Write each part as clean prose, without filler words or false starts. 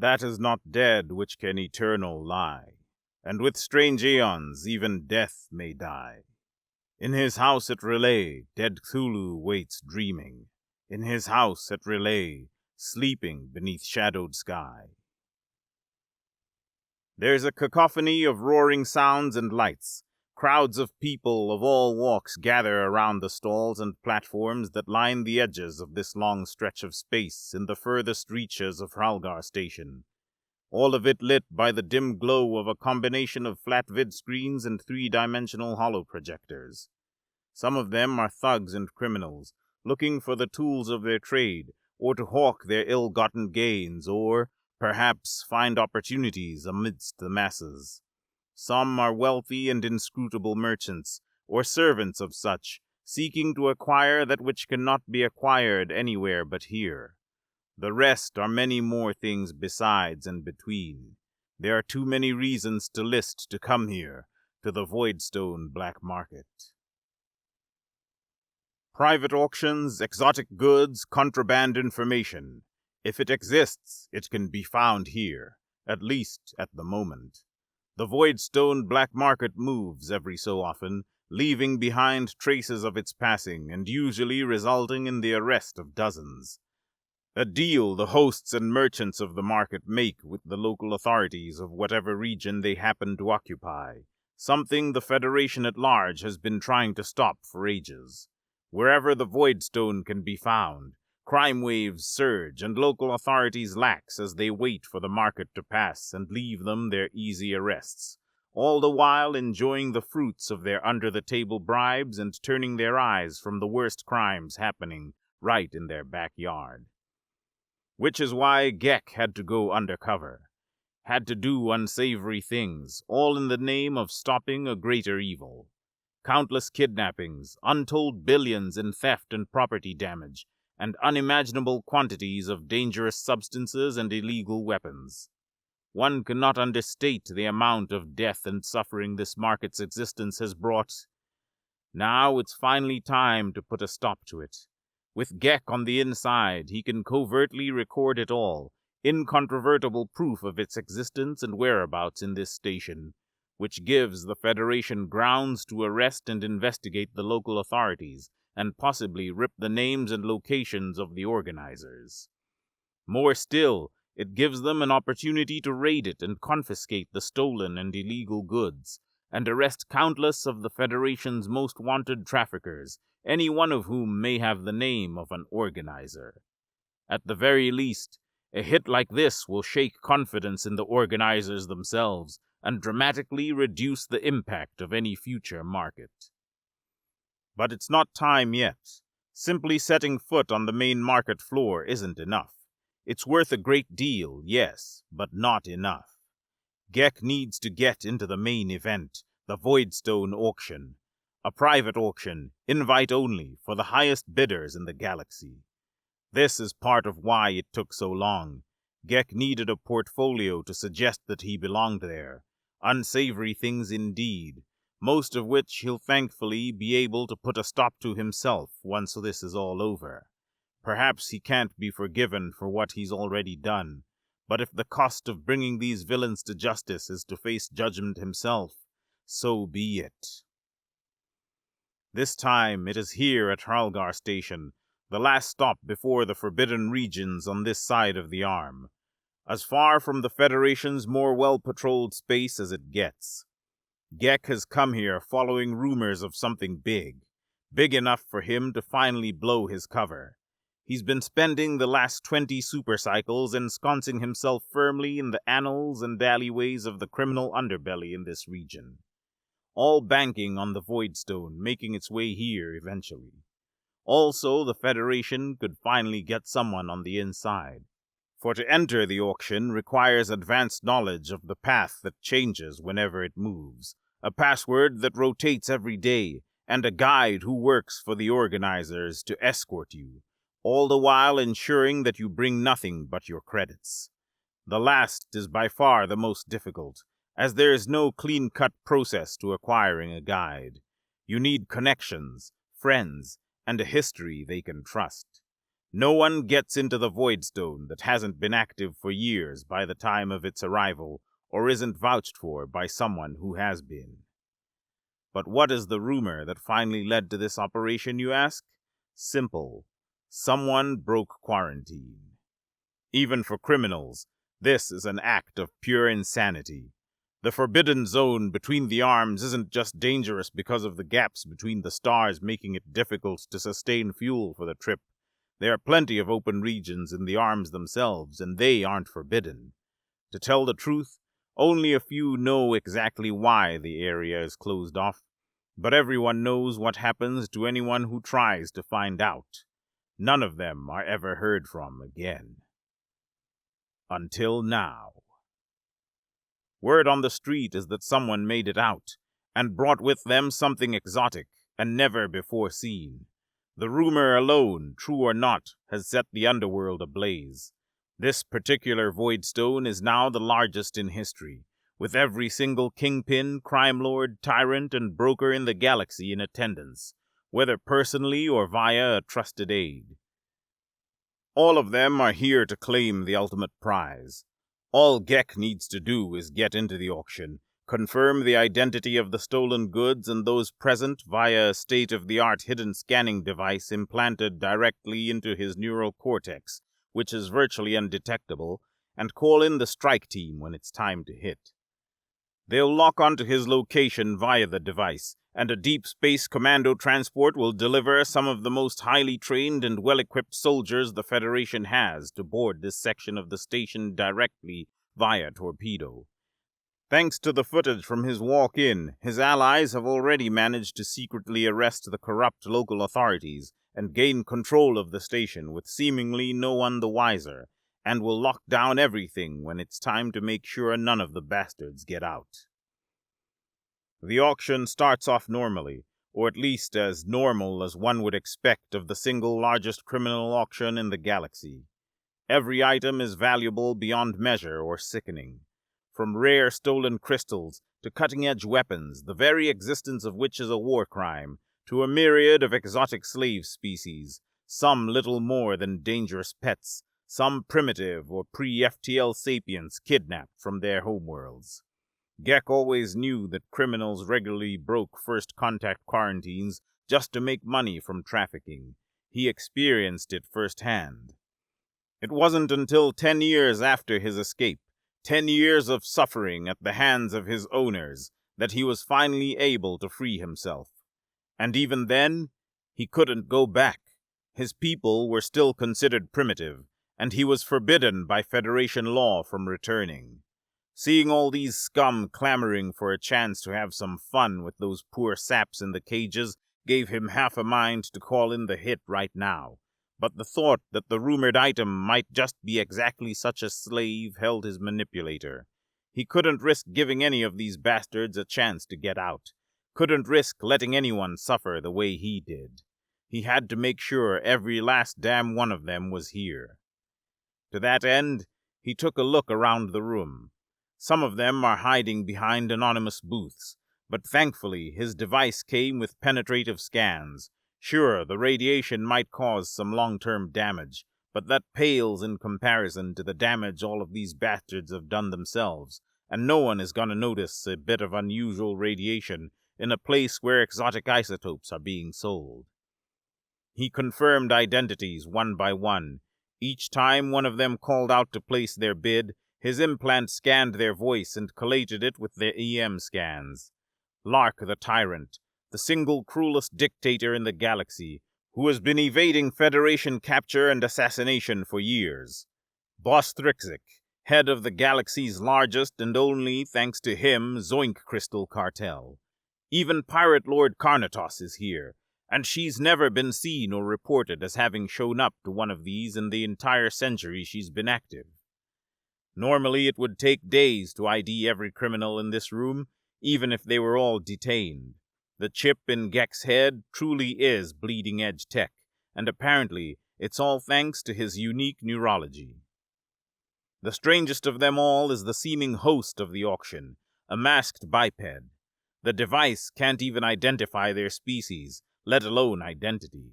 that is not dead which can eternal lie, and with strange aeons even death may die. In his house at Relay, dead Cthulhu waits dreaming. In his house at Relay, sleeping beneath shadowed sky. There's a cacophony of roaring sounds and lights. Crowds of people of all walks gather around the stalls and platforms that line the edges of this long stretch of space in the furthest reaches of Hralgar Station. All of it lit by the dim glow of a combination of flat vid screens and three-dimensional holoprojectors. Some of them are thugs and criminals, looking for the tools of their trade, or to hawk their ill-gotten gains, or, perhaps, find opportunities amidst the masses. Some are wealthy and inscrutable merchants, or servants of such, seeking to acquire that which cannot be acquired anywhere but here. The rest are many more things besides and between. There are too many reasons to list to come here, to the Voidstone Black Market. Private auctions, exotic goods, contraband information. If it exists, it can be found here, at least at the moment. The Voidstone Black Market moves every so often, leaving behind traces of its passing and usually resulting in the arrest of dozens. A deal the hosts and merchants of the market make with the local authorities of whatever region they happen to occupy, something the Federation at large has been trying to stop for ages. Wherever the Voidstone can be found, crime waves surge and local authorities lax as they wait for the market to pass and leave them their easy arrests, all the while enjoying the fruits of their under-the-table bribes and turning their eyes from the worst crimes happening right in their backyard. Which is why Gek had to go undercover, had to do unsavory things, all in the name of stopping a greater evil. Countless kidnappings, untold billions in theft and property damage, and unimaginable quantities of dangerous substances and illegal weapons. One cannot understate the amount of death and suffering this market's existence has brought. Now it's finally time to put a stop to it. With Gek on the inside, he can covertly record it all, incontrovertible proof of its existence and whereabouts in this station, which gives the Federation grounds to arrest and investigate the local authorities, and possibly rip the names and locations of the organizers. More still, it gives them an opportunity to raid it and confiscate the stolen and illegal goods, and arrest countless of the Federation's most wanted traffickers, any one of whom may have the name of an organizer. At the very least, a hit like this will shake confidence in the organizers themselves and dramatically reduce the impact of any future market. But it's not time yet. Simply setting foot on the main market floor isn't enough. It's worth a great deal, yes, but not enough. Gek needs to get into the main event, the Voidstone auction. A private auction, invite only, for the highest bidders in the galaxy. This is part of why it took so long. Gek needed a portfolio to suggest that he belonged there. Unsavory things indeed, most of which he'll thankfully be able to put a stop to himself once this is all over. Perhaps he can't be forgiven for what he's already done, but if the cost of bringing these villains to justice is to face judgment himself, so be it. This time it is here at Hralgar Station, the last stop before the Forbidden Regions on this side of the Arm, as far from the Federation's more well-patrolled space as it gets. Gek has come here following rumors of something big enough for him to finally blow his cover. He's been spending the last 20 supercycles ensconcing himself firmly in the annals and alleyways of the criminal underbelly in this region, all banking on the Voidstone making its way here eventually. Also, the Federation could finally get someone on the inside. For to enter the auction requires advanced knowledge of the path that changes whenever it moves, a password that rotates every day, and a guide who works for the organizers to escort you, all the while ensuring that you bring nothing but your credits. The last is by far the most difficult, as there is no clean-cut process to acquiring a guide. You need connections, friends, and a history they can trust. No one gets into the Voidstone that hasn't been active for years by the time of its arrival, or isn't vouched for by someone who has been. But what is the rumor that finally led to this operation, you ask? Simple. Someone broke quarantine. Even for criminals, this is an act of pure insanity. The forbidden zone between the arms isn't just dangerous because of the gaps between the stars making it difficult to sustain fuel for the trip. There are plenty of open regions in the arms themselves, and they aren't forbidden. To tell the truth, only a few know exactly why the area is closed off, but everyone knows what happens to anyone who tries to find out. None of them are ever heard from again. Until now. Word on the street is that someone made it out, and brought with them something exotic and never before seen. The rumor alone, true or not, has set the underworld ablaze. This particular Voidstone is now the largest in history, with every single kingpin, crime lord, tyrant, and broker in the galaxy in attendance, whether personally or via a trusted aide. All of them are here to claim the ultimate prize. All Gek needs to do is get into the auction, confirm the identity of the stolen goods and those present via a state-of-the-art hidden scanning device implanted directly into his neural cortex, which is virtually undetectable, and call in the strike team when it's time to hit. They'll lock onto his location via the device, and a deep space commando transport will deliver some of the most highly trained and well-equipped soldiers the Federation has to board this section of the station directly via torpedo. Thanks to the footage from his walk-in, his allies have already managed to secretly arrest the corrupt local authorities and gain control of the station with seemingly no one the wiser, and will lock down everything when it's time to make sure none of the bastards get out. The auction starts off normally, or at least as normal as one would expect of the single largest criminal auction in the galaxy. Every item is valuable beyond measure or sickening. From rare stolen crystals to cutting-edge weapons, the very existence of which is a war crime, to a myriad of exotic slave species, some little more than dangerous pets, some primitive or pre-FTL sapients kidnapped from their homeworlds. Gek always knew that criminals regularly broke first contact quarantines just to make money from trafficking. He experienced it firsthand. It wasn't until 10 years after his escape, 10 years of suffering at the hands of his owners, that he was finally able to free himself. And even then, he couldn't go back. His people were still considered primitive, and he was forbidden by Federation law from returning. Seeing all these scum clamoring for a chance to have some fun with those poor saps in the cages gave him half a mind to call in the hit right now. But the thought that the rumored item might just be exactly such a slave held his manipulator. He couldn't risk giving any of these bastards a chance to get out. Couldn't risk letting anyone suffer the way he did. He had to make sure every last damn one of them was here. To that end, he took a look around the room. Some of them are hiding behind anonymous booths, but thankfully his device came with penetrative scans. Sure, the radiation might cause some long-term damage, but that pales in comparison to the damage all of these bastards have done themselves, and no one is gonna notice a bit of unusual radiation in a place where exotic isotopes are being sold. He confirmed identities one by one. Each time one of them called out to place their bid, his implant scanned their voice and collated it with their EM scans. Lark the Tyrant, the single cruelest dictator in the galaxy, who has been evading Federation capture and assassination for years. Boss Thrixik, head of the galaxy's largest and only, thanks to him, Zoink Crystal cartel. Even Pirate Lord Carnatos is here, and she's never been seen or reported as having shown up to one of these in the entire century she's been active. Normally it would take days to ID every criminal in this room, even if they were all detained. The chip in Gek's head truly is bleeding-edge tech, and apparently it's all thanks to his unique neurology. The strangest of them all is the seeming host of the auction, a masked biped. The device can't even identify their species, let alone identity.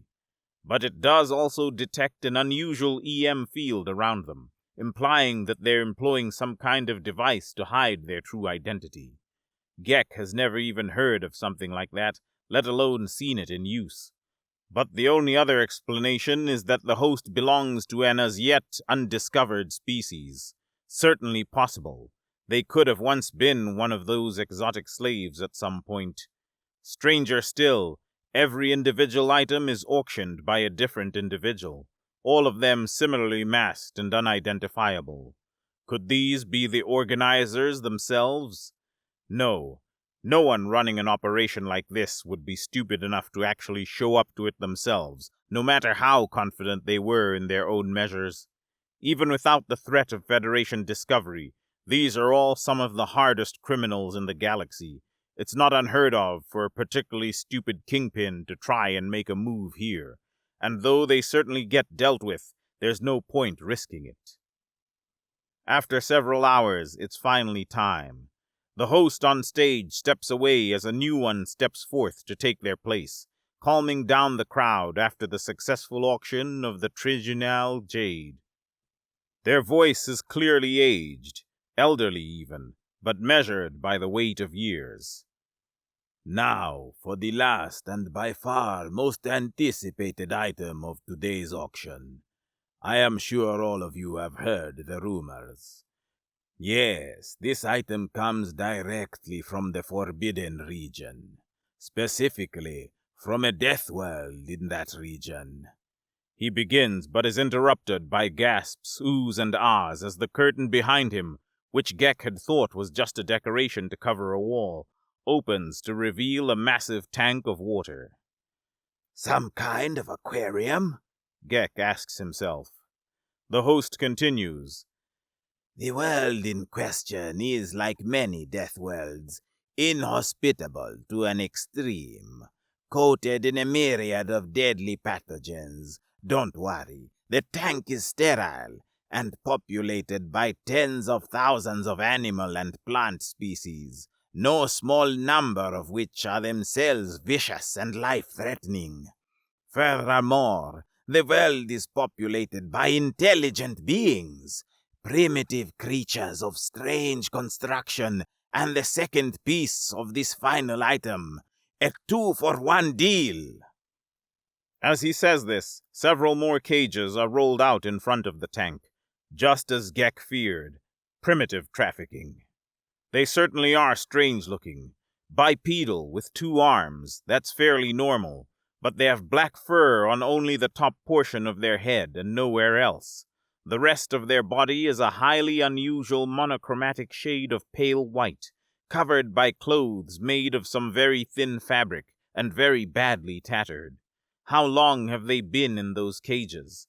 but it does also detect an unusual EM field around them, implying that they're employing some kind of device to hide their true identity. Gek has never even heard of something like that, let alone seen it in use. But the only other explanation is that the host belongs to an as yet undiscovered species. Certainly possible. They could have once been one of those exotic slaves at some point. Stranger still, every individual item is auctioned by a different individual, all of them similarly masked and unidentifiable. Could these be the organizers themselves? No. No one running an operation like this would be stupid enough to actually show up to it themselves, no matter how confident they were in their own measures. Even without the threat of Federation discovery, these are all some of the hardest criminals in the galaxy. It's not unheard of for a particularly stupid kingpin to try and make a move here, and though they certainly get dealt with, there's no point risking it. After several hours, it's finally time. The host on stage steps away as a new one steps forth to take their place, calming down the crowd after the successful auction of the Triginal Jade. Their voice is clearly aged, elderly even, but measured by the weight of years. Now, for the last and by far most anticipated item of today's auction. I am sure all of you have heard the rumors. Yes, this item comes directly from the Forbidden Region, specifically from a death world in that region. He begins, but is interrupted by gasps, oohs, and ahs as the curtain behind him, which Gek had thought was just a decoration to cover a wall, opens to reveal a massive tank of water. Some kind of aquarium? Gek asks himself. The host continues. The world in question is, like many death worlds, inhospitable to an extreme, coated in a myriad of deadly pathogens. Don't worry, the tank is sterile and populated by tens of thousands of animal and plant species, no small number of which are themselves vicious and life-threatening. Furthermore, the world is populated by intelligent beings, primitive creatures of strange construction, and the second piece of this final item, a 2-for-1 deal. As he says this, several more cages are rolled out in front of the tank, just as Gek feared, primitive trafficking. They certainly are strange-looking, bipedal with 2 arms, that's fairly normal, but they have black fur on only the top portion of their head and nowhere else. The rest of their body is a highly unusual monochromatic shade of pale white, covered by clothes made of some very thin fabric and very badly tattered. How long have they been in those cages?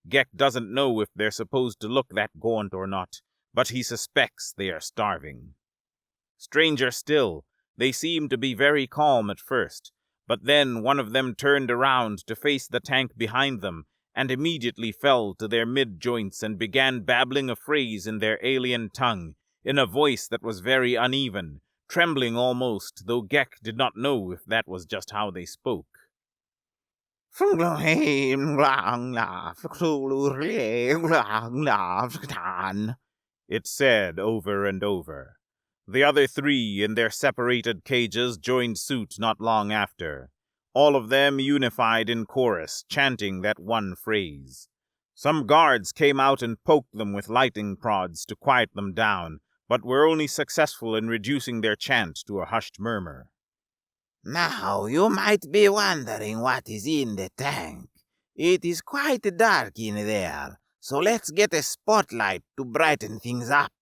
Gek doesn't know if they're supposed to look that gaunt or not, but he suspects they are starving. Stranger still, they seem to be very calm at first, but then one of them turned around to face the tank behind them, and immediately fell to their mid-joints and began babbling a phrase in their alien tongue, in a voice that was very uneven, trembling almost, though Gek did not know if that was just how they spoke. It said over and over. The other 3 in their separated cages joined suit not long after. All of them unified in chorus, chanting that one phrase. Some guards came out and poked them with lightning prods to quiet them down, but were only successful in reducing their chant to a hushed murmur. Now you might be wondering what is in the tank. It is quite dark in there, so let's get a spotlight to brighten things up,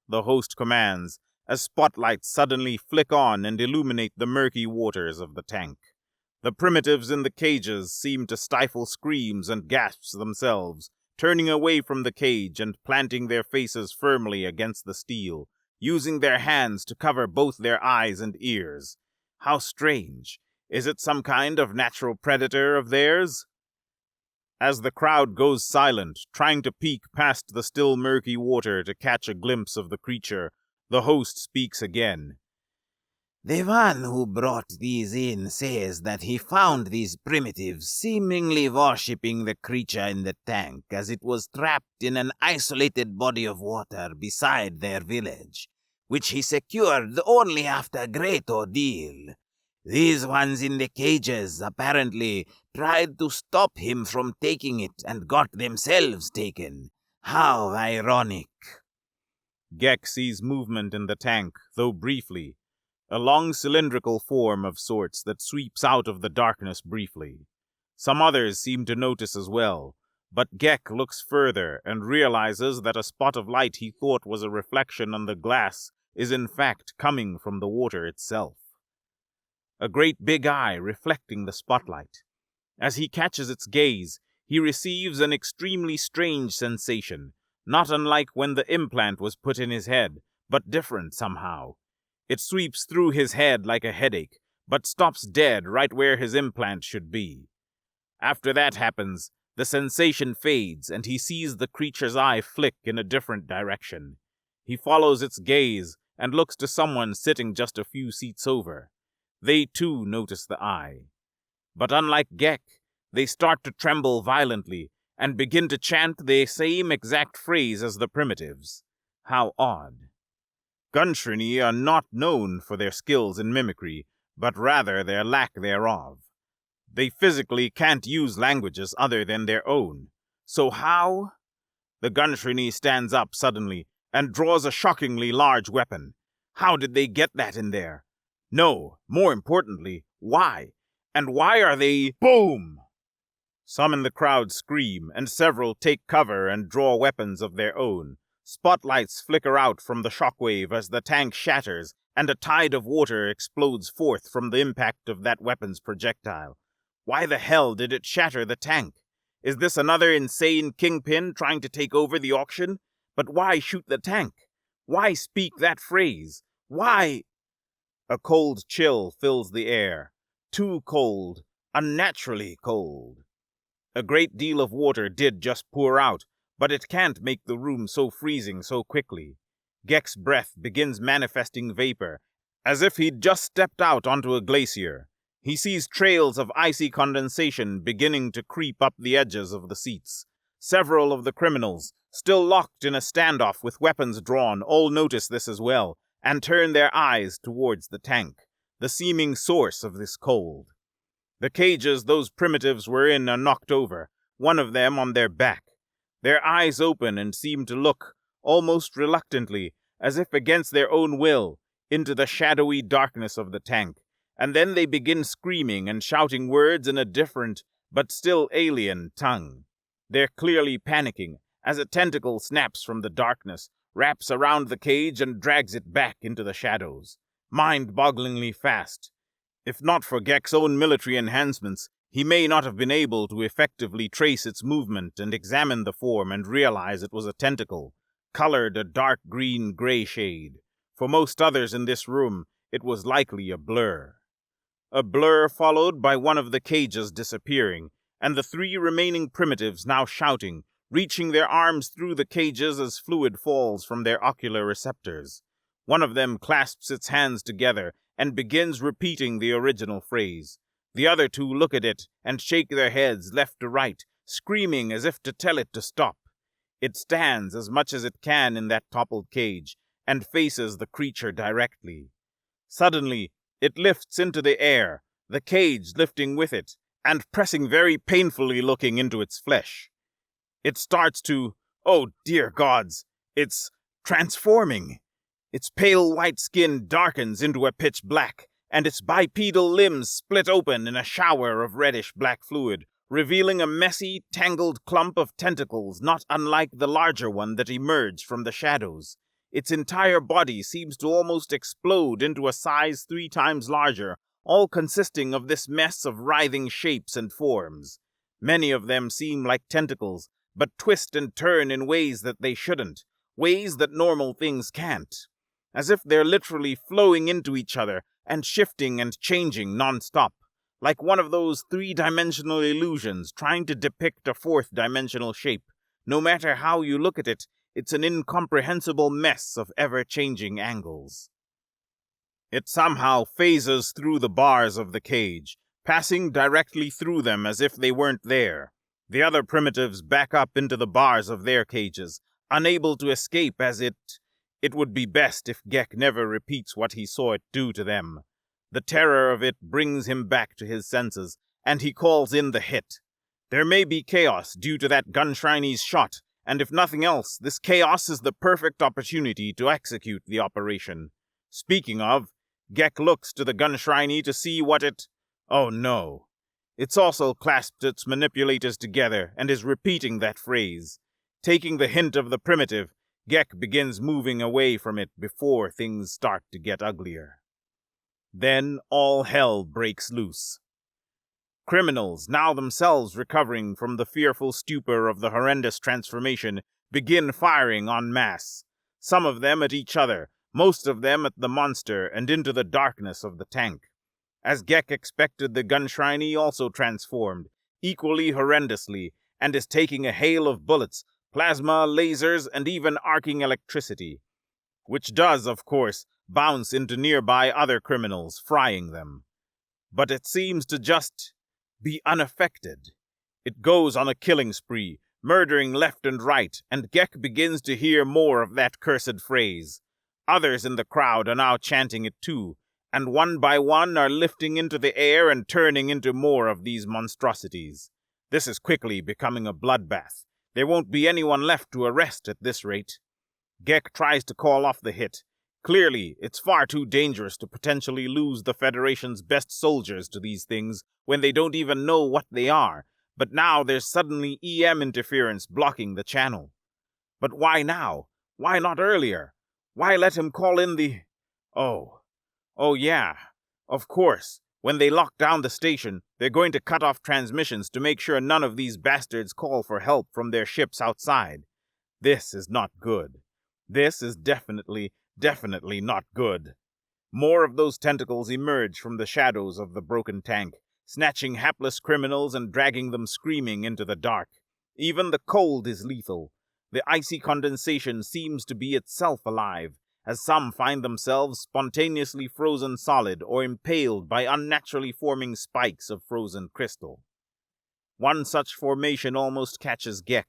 the host commands, as spotlights suddenly flick on and illuminate the murky waters of the tank. The primitives in the cages seem to stifle screams and gasps themselves, turning away from the cage and planting their faces firmly against the steel, using their hands to cover both their eyes and ears. How strange. Is it some kind of natural predator of theirs? As the crowd goes silent, trying to peek past the still murky water to catch a glimpse of the creature, the host speaks again. The one who brought these in says that he found these primitives seemingly worshipping the creature in the tank as it was trapped in an isolated body of water beside their village, which he secured only after a great ordeal. These ones in the cages apparently tried to stop him from taking it and got themselves taken. How ironic. Gek sees movement in the tank, though briefly. A long cylindrical form of sorts that sweeps out of the darkness briefly. Some others seem to notice as well, but Gek looks further and realizes that a spot of light he thought was a reflection on the glass is in fact coming from the water itself. A great big eye reflecting the spotlight. As he catches its gaze, he receives an extremely strange sensation, not unlike when the implant was put in his head, but different somehow. It sweeps through his head like a headache, but stops dead right where his implant should be. After that happens, the sensation fades and he sees the creature's eye flick in a different direction. He follows its gaze and looks to someone sitting just a few seats over. They too notice the eye. But unlike Gek, they start to tremble violently and begin to chant the same exact phrase as the primitives. How odd. Gunshrini are not known for their skills in mimicry, but rather their lack thereof. They physically can't use languages other than their own. So how? The Gunshrini stands up suddenly and draws a shockingly large weapon. How did they get that in there? No, more importantly, why? And why are they— Boom! Some in the crowd scream, and several take cover and draw weapons of their own. Spotlights flicker out from the shockwave as the tank shatters, and a tide of water explodes forth from the impact of that weapon's projectile. Why the hell did it shatter the tank? Is this another insane kingpin trying to take over the auction? But why shoot the tank? Why speak that phrase? Why? A cold chill fills the air. Too cold, unnaturally cold. A great deal of water did just pour out, but it can't make the room so freezing so quickly. Gek's breath begins manifesting vapor, as if he'd just stepped out onto a glacier. He sees trails of icy condensation beginning to creep up the edges of the seats. Several of the criminals, still locked in a standoff with weapons drawn, all notice this as well, and turn their eyes towards the tank, the seeming source of this cold. The cages those primitives were in are knocked over, one of them on their back. Their eyes open and seem to look, almost reluctantly, as if against their own will, into the shadowy darkness of the tank, and then they begin screaming and shouting words in a different, but still alien, tongue. They're clearly panicking, as a tentacle snaps from the darkness, wraps around the cage and drags it back into the shadows. Mind-bogglingly fast. If not for Gek's own military enhancements, he may not have been able to effectively trace its movement and examine the form and realize it was a tentacle, colored a dark green-gray shade. For most others in this room, it was likely a blur. A blur followed by one of the cages disappearing, and the three remaining primitives now shouting, reaching their arms through the cages as fluid falls from their ocular receptors. One of them clasps its hands together and begins repeating the original phrase. The other two look at it and shake their heads left to right, screaming as if to tell it to stop. It stands as much as it can in that toppled cage and faces the creature directly. Suddenly, it lifts into the air, the cage lifting with it, and pressing very painfully looking into its flesh. It starts to— oh dear gods, it's transforming. Its pale white skin darkens into a pitch black, and its bipedal limbs split open in a shower of reddish-black fluid, revealing a messy, tangled clump of tentacles not unlike the larger one that emerged from the shadows. Its entire body seems to almost explode into a size 3 times larger, all consisting of this mess of writhing shapes and forms. Many of them seem like tentacles, but twist and turn in ways that they shouldn't, ways that normal things can't. As if they're literally flowing into each other and shifting and changing non-stop, like one of those 3-dimensional illusions trying to depict a 4th-dimensional shape. No matter how you look at it, it's an incomprehensible mess of ever-changing angles. It somehow phases through the bars of the cage, passing directly through them as if they weren't there. The other primitives back up into the bars of their cages, unable to escape as it would be best if Gek never repeats what he saw it do to them. The terror of it brings him back to his senses, and he calls in the hit. There may be chaos due to that Gunshriny's shot, and if nothing else, this chaos is the perfect opportunity to execute the operation. Speaking of, Gek looks to the Gunshriney to see what it... Oh no. It's also clasped its manipulators together and is repeating that phrase. Taking the hint of the primitive, Gek begins moving away from it before things start to get uglier. Then all hell breaks loose. Criminals, now themselves recovering from the fearful stupor of the horrendous transformation, begin firing en masse. Some of them at each other, most of them at the monster and into the darkness of the tank. As Gek expected, the Gunshriney also transformed, equally horrendously, and is taking a hail of bullets, plasma, lasers, and even arcing electricity, which does, of course, bounce into nearby other criminals, frying them. But it seems to just be unaffected. It goes on a killing spree, murdering left and right, and Gek begins to hear more of that cursed phrase. Others in the crowd are now chanting it too, and one by one are lifting into the air and turning into more of these monstrosities. This is quickly becoming a bloodbath. There won't be anyone left to arrest at this rate. Gek tries to call off the hit. Clearly, it's far too dangerous to potentially lose the Federation's best soldiers to these things when they don't even know what they are, but now there's suddenly EM interference blocking the channel. But why now? Why not earlier? Why let him call in the... Oh yeah, of course. When they lock down the station, they're going to cut off transmissions to make sure none of these bastards call for help from their ships outside. This is not good. This is definitely not good. More of those tentacles emerge from the shadows of the broken tank, snatching hapless criminals and dragging them screaming into the dark. Even the cold is lethal. The icy condensation seems to be itself alive, as some find themselves spontaneously frozen solid or impaled by unnaturally forming spikes of frozen crystal. One such formation almost catches Gek,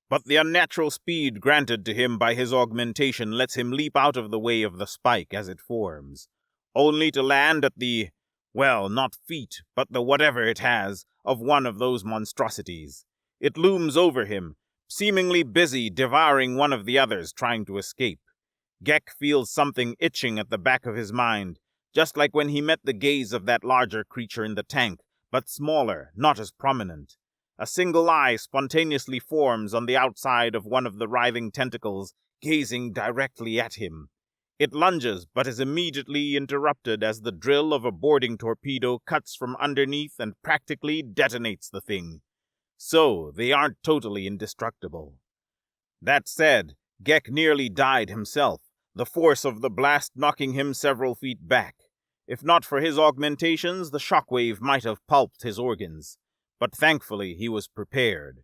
but the unnatural speed granted to him by his augmentation lets him leap out of the way of the spike as it forms, only to land at the, well, not feet, but the whatever it has, of one of those monstrosities. It looms over him, seemingly busy devouring one of the others trying to escape. Gek feels something itching at the back of his mind, just like when he met the gaze of that larger creature in the tank, but smaller, not as prominent. A single eye spontaneously forms on the outside of one of the writhing tentacles, gazing directly at him. It lunges, but is immediately interrupted as the drill of a boarding torpedo cuts from underneath and practically detonates the thing. So, they aren't totally indestructible. That said, Gek nearly died himself, the force of the blast knocking him several feet back. If not for his augmentations, the shockwave might have pulped his organs. But thankfully he was prepared.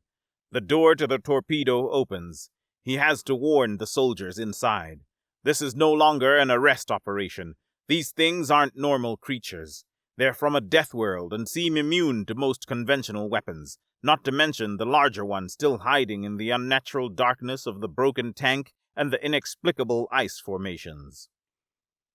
The door to the torpedo opens. He has to warn the soldiers inside. This is no longer an arrest operation. These things aren't normal creatures. They're from a death world and seem immune to most conventional weapons, not to mention the larger one still hiding in the unnatural darkness of the broken tank and the inexplicable ice formations.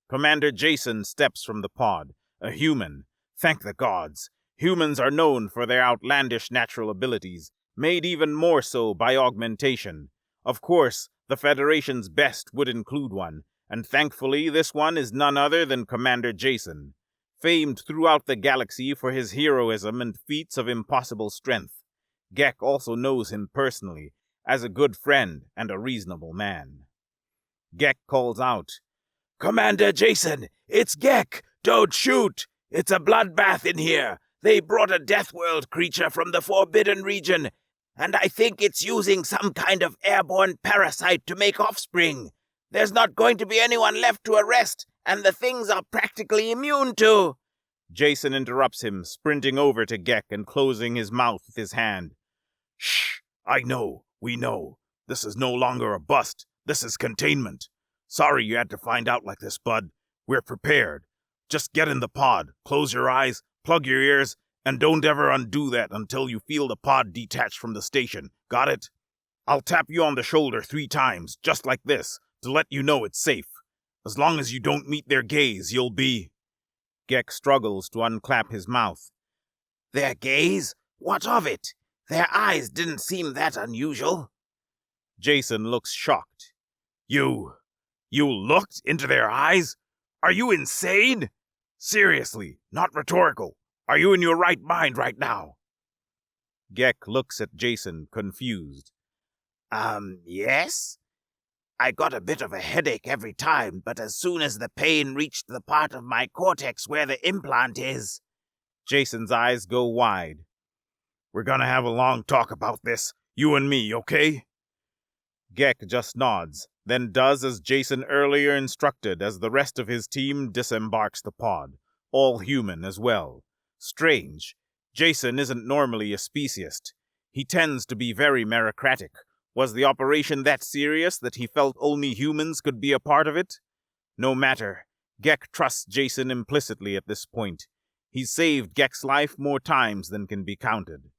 Commander Jason steps from the pod, a human. Thank the gods. Humans are known for their outlandish natural abilities, made even more so by augmentation. Of course, the Federation's best would include one, and thankfully this one is none other than Commander Jason, famed throughout the galaxy for his heroism and feats of impossible strength. Gek also knows him personally, as a good friend and a reasonable man. Gek calls out, "Commander Jason, it's Gek! Don't shoot! It's a bloodbath in here! They brought a Death World creature from the Forbidden Region, and I think it's using some kind of airborne parasite to make offspring. There's not going to be anyone left to arrest, and the things are practically immune to..." Jason interrupts him, sprinting over to Gek and closing his mouth with his hand. "Shh! I know. We know. This is no longer a bust. This is containment. Sorry you had to find out like this, bud. We're prepared. Just get in the pod, close your eyes, plug your ears, and don't ever undo that until you feel the pod detach from the station. Got it? I'll tap you on the shoulder 3 times, just like this, to let you know it's safe. As long as you don't meet their gaze, you'll be... Gek struggles to unclap his mouth. Their gaze? What of it? Their eyes didn't seem that unusual. Jason looks shocked. You looked into their eyes? Are you insane? Seriously, not rhetorical. Are you in your right mind right now? Gek looks at Jason, confused. Yes? I got a bit of a headache every time, but as soon as the pain reached the part of my cortex where the implant is... Jason's eyes go wide. We're gonna have a long talk about this, you and me, okay? Gek just nods, then does as Jason earlier instructed as the rest of his team disembarks the pod, all human as well. Strange. Jason isn't normally a speciest. He tends to be very meritocratic. Was the operation that serious that he felt only humans could be a part of it? No matter. Gek trusts Jason implicitly at this point. He's saved Gek's life more times than can be counted.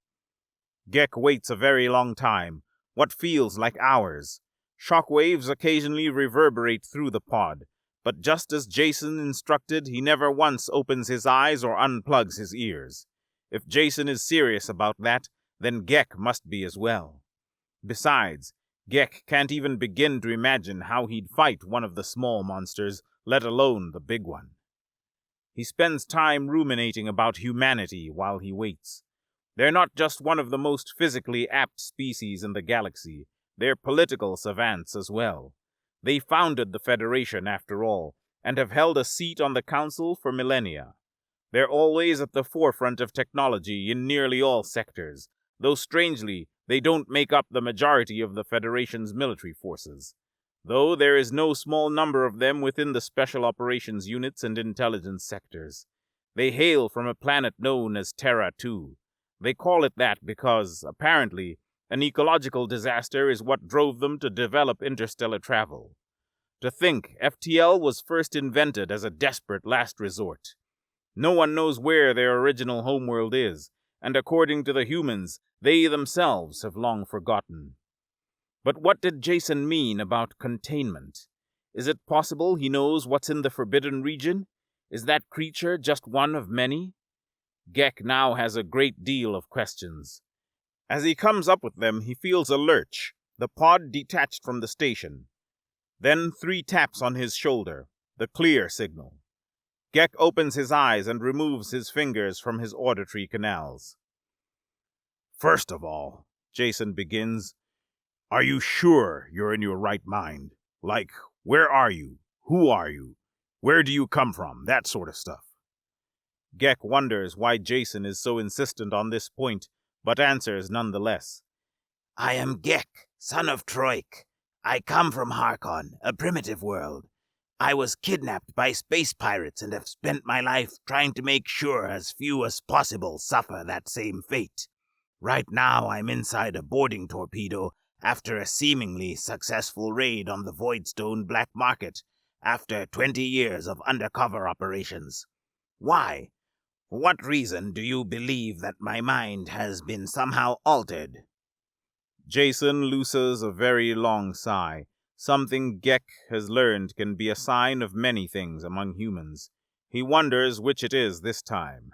Gek waits a very long time, what feels like hours. Shockwaves occasionally reverberate through the pod, but just as Jason instructed, he never once opens his eyes or unplugs his ears. If Jason is serious about that, then Gek must be as well. Besides, Gek can't even begin to imagine how he'd fight one of the small monsters, let alone the big one. He spends time ruminating about humanity while he waits. They're not just one of the most physically apt species in the galaxy, they're political savants as well. They founded the Federation, after all, and have held a seat on the Council for millennia. They're always at the forefront of technology in nearly all sectors, though strangely, they don't make up the majority of the Federation's military forces. Though there is no small number of them within the special operations units and intelligence sectors. They hail from a planet known as Terra 2. They call it that because, apparently, an ecological disaster is what drove them to develop interstellar travel. To think FTL was first invented as a desperate last resort. No one knows where their original homeworld is, and according to the humans, they themselves have long forgotten. But what did Jason mean about containment? Is it possible he knows what's in the forbidden region? Is that creature just one of many? Gek now has a great deal of questions. As he comes up with them, he feels a lurch, the pod detached from the station. Then 3 taps on his shoulder, the clear signal. Gek opens his eyes and removes his fingers from his auditory canals. First of all, Jason begins, are you sure you're in your right mind? Like, where are you? Who are you? Where do you come from? That sort of stuff. Gek wonders why Jason is so insistent on this point, but answers nonetheless. I am Gek, son of Troik. I come from Harkon, a primitive world. I was kidnapped by space pirates and have spent my life trying to make sure as few as possible suffer that same fate. Right now I'm inside a boarding torpedo after a seemingly successful raid on the Voidstone black market after 20 years of undercover operations. Why? For what reason do you believe that my mind has been somehow altered? Jason looses a very long sigh, something Gek has learned can be a sign of many things among humans. He wonders which it is this time.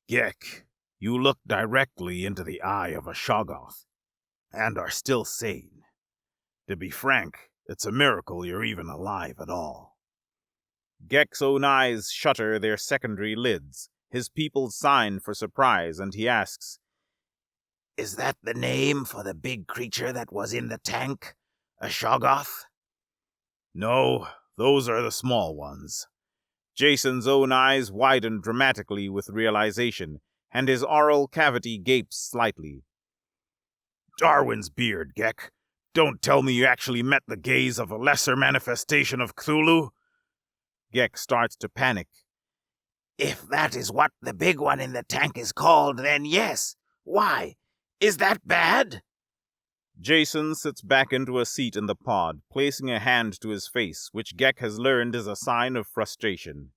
Gek, you look directly into the eye of a Shoggoth, and are still sane. To be frank, it's a miracle you're even alive at all. Gek's own eyes shutter their secondary lids, his people's sign for surprise, and he asks, Is that the name for the big creature that was in the tank? A Shoggoth? No, those are the small ones. Jason's own eyes widen dramatically with realization, and his oral cavity gapes slightly. Darwin's beard, Gek. Don't tell me you actually met the gaze of a lesser manifestation of Cthulhu. Gek starts to panic. If that is what the big one in the tank is called, then yes. Why? Is that bad? Jason sits back into a seat in the pod, placing a hand to his face, which Gek has learned is a sign of frustration.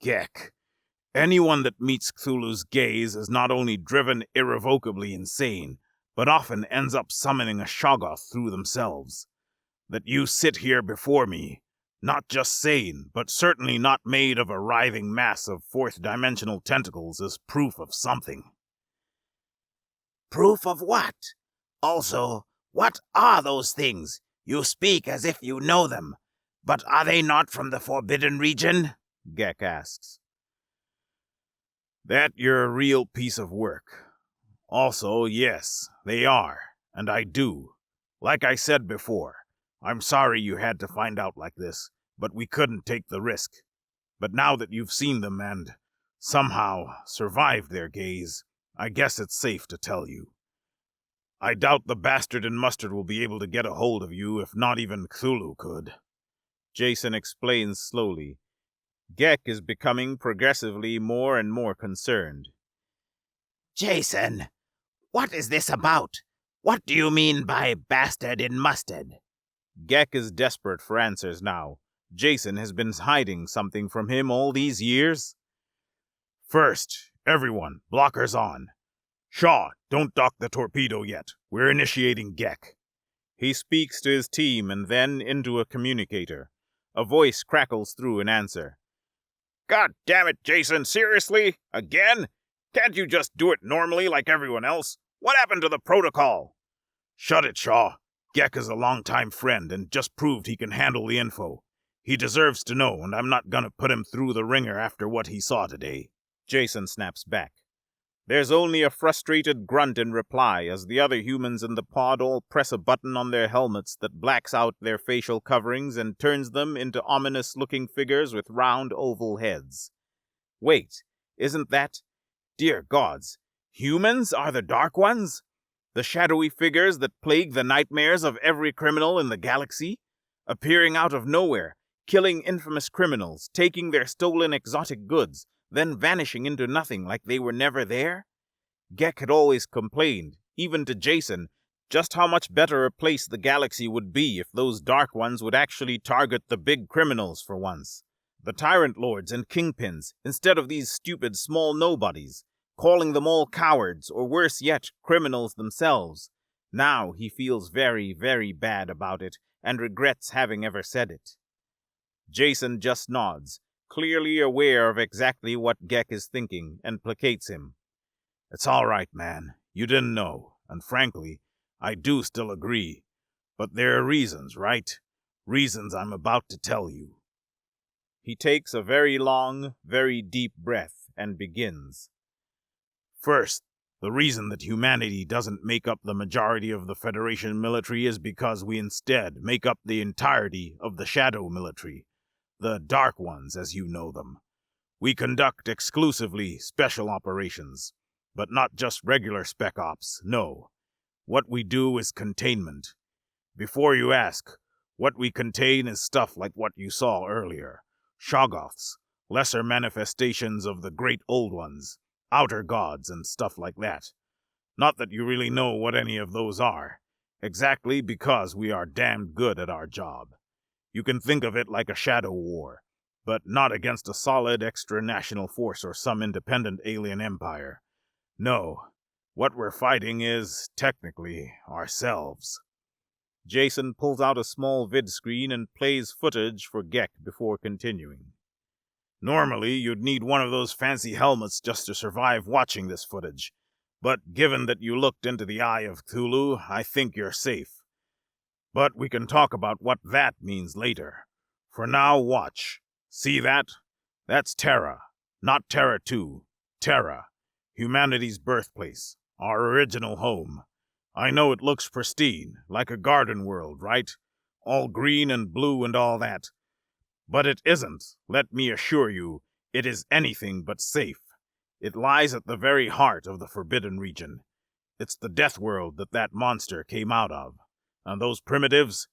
Gek, anyone that meets Cthulhu's gaze is not only driven irrevocably insane, but often ends up summoning a Shoggoth through themselves. That you sit here before me, not just sane, but certainly not made of a writhing mass of fourth-dimensional tentacles, is proof of something. Proof of what? Also, what are those things? You speak as if you know them, but are they not from the Forbidden Region? Gek asks. That you're a real piece of work. Also, yes, they are, and I do. Like I said before, I'm sorry you had to find out like this, but we couldn't take the risk. But now that you've seen them and, somehow, survived their gaze, I guess it's safe to tell you. I doubt the bastard in mustard will be able to get a hold of you if not even Cthulhu could. Jason explains slowly. Gek is becoming progressively more and more concerned. Jason, what is this about? What do you mean by bastard in mustard? Gek is desperate for answers now. Jason has been hiding something from him all these years. First, everyone, blockers on. Shaw, don't dock the torpedo yet. We're initiating Gek. He speaks to his team and then into a communicator. A voice crackles through in answer. God damn it, Jason, seriously? Again? Can't you just do it normally like everyone else? What happened to the protocol? Shut it, Shaw. Gek is a longtime friend and just proved he can handle the info. He deserves to know, and I'm not gonna put him through the ringer after what he saw today. Jason snaps back. There's only a frustrated grunt in reply as the other humans in the pod all press a button on their helmets that blacks out their facial coverings and turns them into ominous-looking figures with round oval heads. Wait, isn't that... Dear gods, humans are the Dark Ones? The shadowy figures that plague the nightmares of every criminal in the galaxy? Appearing out of nowhere, killing infamous criminals, taking their stolen exotic goods, then vanishing into nothing like they were never there? Gek had always complained, even to Jason, just how much better a place the galaxy would be if those Dark Ones would actually target the big criminals for once. The tyrant lords and kingpins, instead of these stupid small nobodies, calling them all cowards, or worse yet, criminals themselves. Now he feels very, very bad about it, and regrets having ever said it. Jason just nods, clearly aware of exactly what Gek is thinking, and placates him. It's all right, man. You didn't know, and frankly, I do still agree. But there are reasons, right? Reasons I'm about to tell you. He takes a very long, very deep breath and begins. First, the reason that humanity doesn't make up the majority of the Federation military is because we instead make up the entirety of the Shadow military, the Dark Ones as you know them. We conduct exclusively special operations, but not just regular spec ops, no. What we do is containment. Before you ask, what we contain is stuff like what you saw earlier. Shoggoths, lesser manifestations of the great old ones, outer gods and stuff like that. Not that you really know what any of those are, exactly because we are damned good at our job. You can think of it like a shadow war, but not against a solid extra-national force or some independent alien empire. No, what we're fighting is, technically, ourselves. Jason pulls out a small vid screen and plays footage for Gek before continuing. Normally, you'd need one of those fancy helmets just to survive watching this footage, but given that you looked into the eye of Cthulhu, I think you're safe. But we can talk about what that means later. For now, watch. See that? That's Terra. Not Terra 2. Terra. Humanity's birthplace. Our original home. I know it looks pristine, like a garden world, right? All green and blue and all that. But it isn't, let me assure you. It is anything but safe. It lies at the very heart of the Forbidden Region. It's the death world that monster came out of. And those primitives?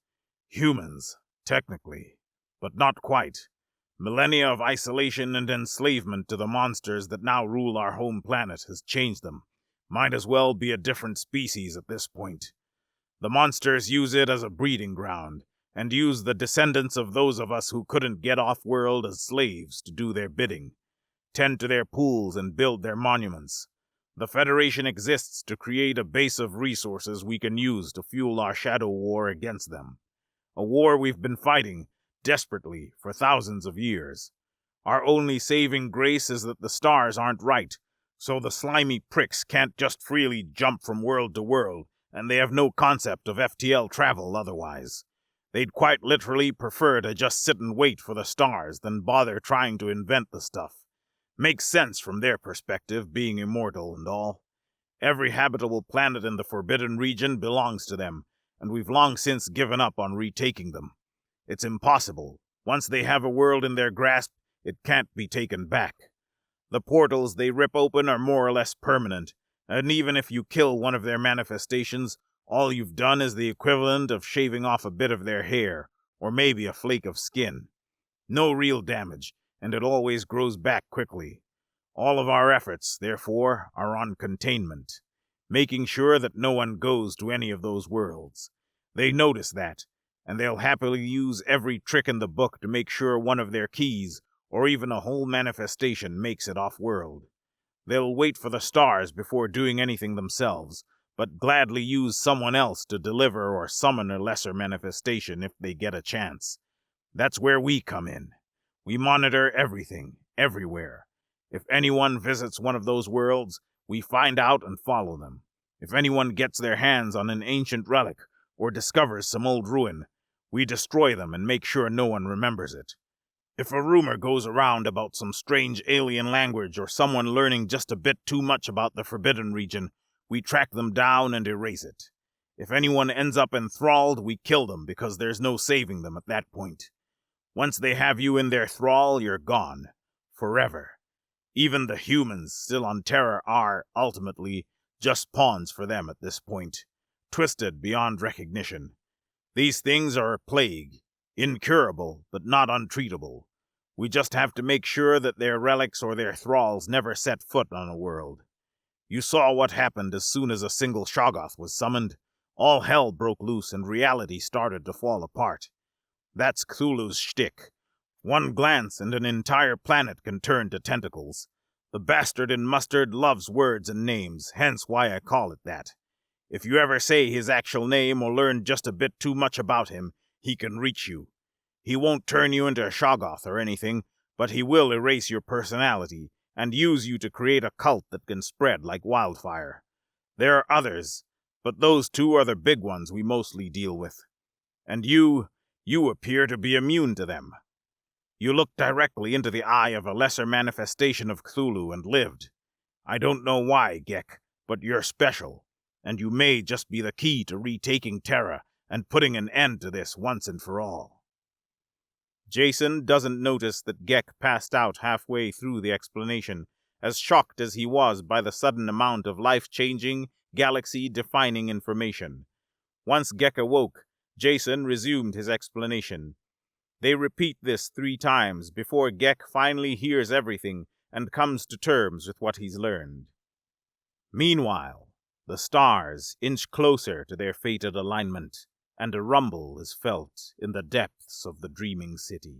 Humans, technically. But not quite. Millennia of isolation and enslavement to the monsters that now rule our home planet has changed them. Might as well be a different species at this point. The monsters use it as a breeding ground, and use the descendants of those of us who couldn't get off-world as slaves to do their bidding, tend to their pools and build their monuments. The Federation exists to create a base of resources we can use to fuel our shadow war against them. A war we've been fighting, desperately, for thousands of years. Our only saving grace is that the stars aren't right, so the slimy pricks can't just freely jump from world to world, and they have no concept of FTL travel otherwise. They'd quite literally prefer to just sit and wait for the stars than bother trying to invent the stuff. Makes sense from their perspective, being immortal and all. Every habitable planet in the Forbidden Region belongs to them, and we've long since given up on retaking them. It's impossible. Once they have a world in their grasp, it can't be taken back. The portals they rip open are more or less permanent, and even if you kill one of their manifestations, all you've done is the equivalent of shaving off a bit of their hair, or maybe a flake of skin. No real damage, and it always grows back quickly. All of our efforts, therefore, are on containment, making sure that no one goes to any of those worlds. They notice that, and they'll happily use every trick in the book to make sure one of their keys, or even a whole manifestation, makes it off-world. They'll wait for the stars before doing anything themselves, but gladly use someone else to deliver or summon a lesser manifestation if they get a chance. That's where we come in. We monitor everything, everywhere. If anyone visits one of those worlds, we find out and follow them. If anyone gets their hands on an ancient relic, or discovers some old ruin, we destroy them and make sure no one remembers it. If a rumor goes around about some strange alien language or someone learning just a bit too much about the Forbidden Region, we track them down and erase it. If anyone ends up enthralled, we kill them because there's no saving them at that point. Once they have you in their thrall, you're gone. Forever. Even the humans still on Terra are, ultimately, just pawns for them at this point, twisted beyond recognition. These things are a plague, incurable, but not untreatable. We just have to make sure that their relics or their thralls never set foot on a world. You saw what happened as soon as a single Shoggoth was summoned. All hell broke loose and reality started to fall apart. That's Cthulhu's shtick. One glance and an entire planet can turn to tentacles. The bastard in mustard loves words and names, hence why I call it that. If you ever say his actual name or learn just a bit too much about him, he can reach you. He won't turn you into a Shoggoth or anything, but he will erase your personality and use you to create a cult that can spread like wildfire. There are others, but those two are the big ones we mostly deal with. And you appear to be immune to them. You looked directly into the eye of a lesser manifestation of Cthulhu and lived. I don't know why, Gek, but you're special, and you may just be the key to retaking Terra and putting an end to this once and for all. Jason doesn't notice that Gek passed out halfway through the explanation, as shocked as he was by the sudden amount of life-changing, galaxy-defining information. Once Gek awoke, Jason resumed his explanation. They repeat this 3 times before Gek finally hears everything and comes to terms with what he's learned. Meanwhile, the stars inch closer to their fated alignment, and a rumble is felt in the depths of the dreaming city.